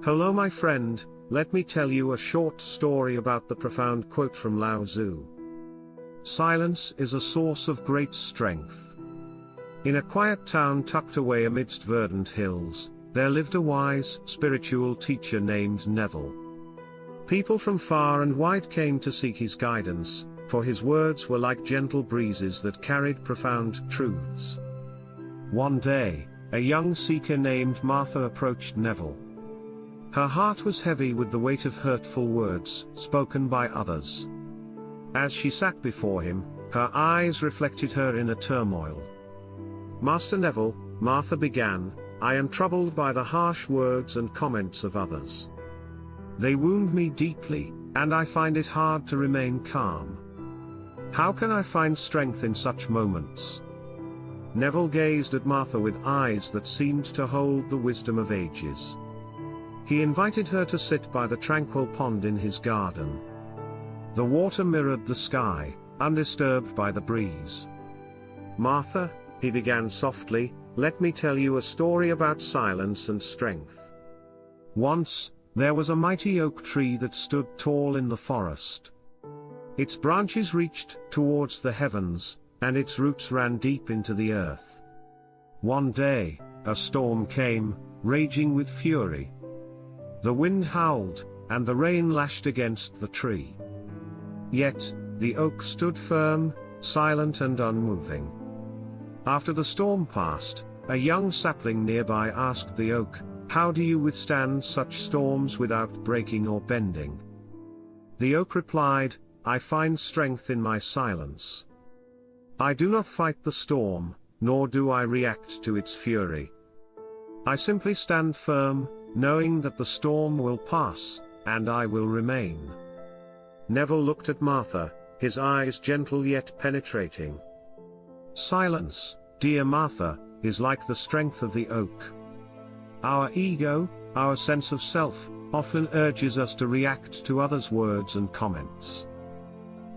Hello my friend, let me tell you a short story about the profound quote from Lao Tzu. Silence is a source of great strength. In a quiet town tucked away amidst verdant hills, there lived a wise, spiritual teacher named Neville. People from far and wide came to seek his guidance, for his words were like gentle breezes that carried profound truths. One day, a young seeker named Martha approached Neville. Her heart was heavy with the weight of hurtful words spoken by others. As she sat before him, her eyes reflected her inner turmoil. "Master Neville," Martha began, "I am troubled by the harsh words and comments of others. They wound me deeply, and I find it hard to remain calm. How can I find strength in such moments?" Neville gazed at Martha with eyes that seemed to hold the wisdom of ages. He invited her to sit by the tranquil pond in his garden. The water mirrored the sky, undisturbed by the breeze. "Martha," he began softly, "let me tell you a story about silence and strength. Once, there was a mighty oak tree that stood tall in the forest. Its branches reached towards the heavens, and its roots ran deep into the earth. One day, a storm came, raging with fury. The wind howled, and the rain lashed against the tree. Yet, the oak stood firm, silent and unmoving. After the storm passed, a young sapling nearby asked the oak, 'How do you withstand such storms without breaking or bending?' The oak replied, 'I find strength in my silence. I do not fight the storm, nor do I react to its fury. I simply stand firm, knowing that the storm will pass, and I will remain.'" Neville looked at Martha, his eyes gentle yet penetrating. "Silence, dear Martha, is like the strength of the oak. Our ego, our sense of self, often urges us to react to others' words and comments.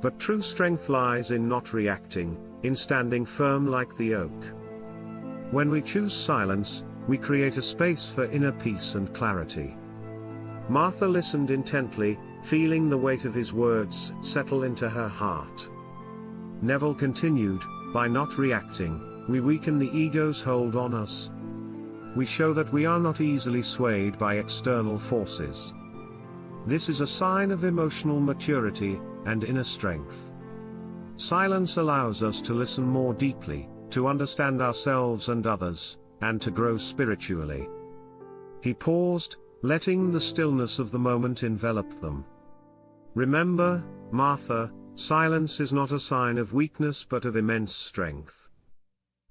But true strength lies in not reacting, in standing firm like the oak. When we choose silence, we create a space for inner peace and clarity." Martha listened intently, feeling the weight of his words settle into her heart. Neville continued, "By not reacting, we weaken the ego's hold on us. We show that we are not easily swayed by external forces. This is a sign of emotional maturity and inner strength. Silence allows us to listen more deeply, to understand ourselves and others, and to grow spiritually." He paused, letting the stillness of the moment envelop them. "Remember, Martha, silence is not a sign of weakness but of immense strength.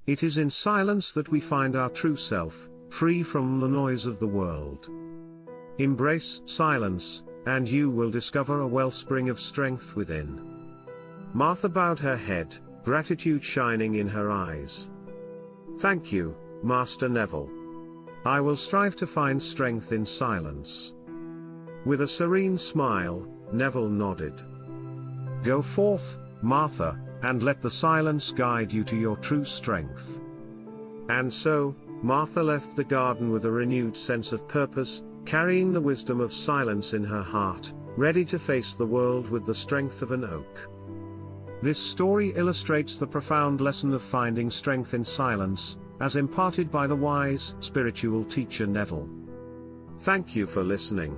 It is in silence that we find our true self, free from the noise of the world. Embrace silence, and you will discover a wellspring of strength within." Martha bowed her head, gratitude shining in her eyes. "Thank you, Master Neville. I will strive to find strength in silence." With a serene smile, Neville nodded. "Go forth, Martha, and let the silence guide you to your true strength." And so, Martha left the garden with a renewed sense of purpose, carrying the wisdom of silence in her heart, ready to face the world with the strength of an oak. This story illustrates the profound lesson of finding strength in silence, as imparted by the wise, spiritual teacher Neville. Thank you for listening.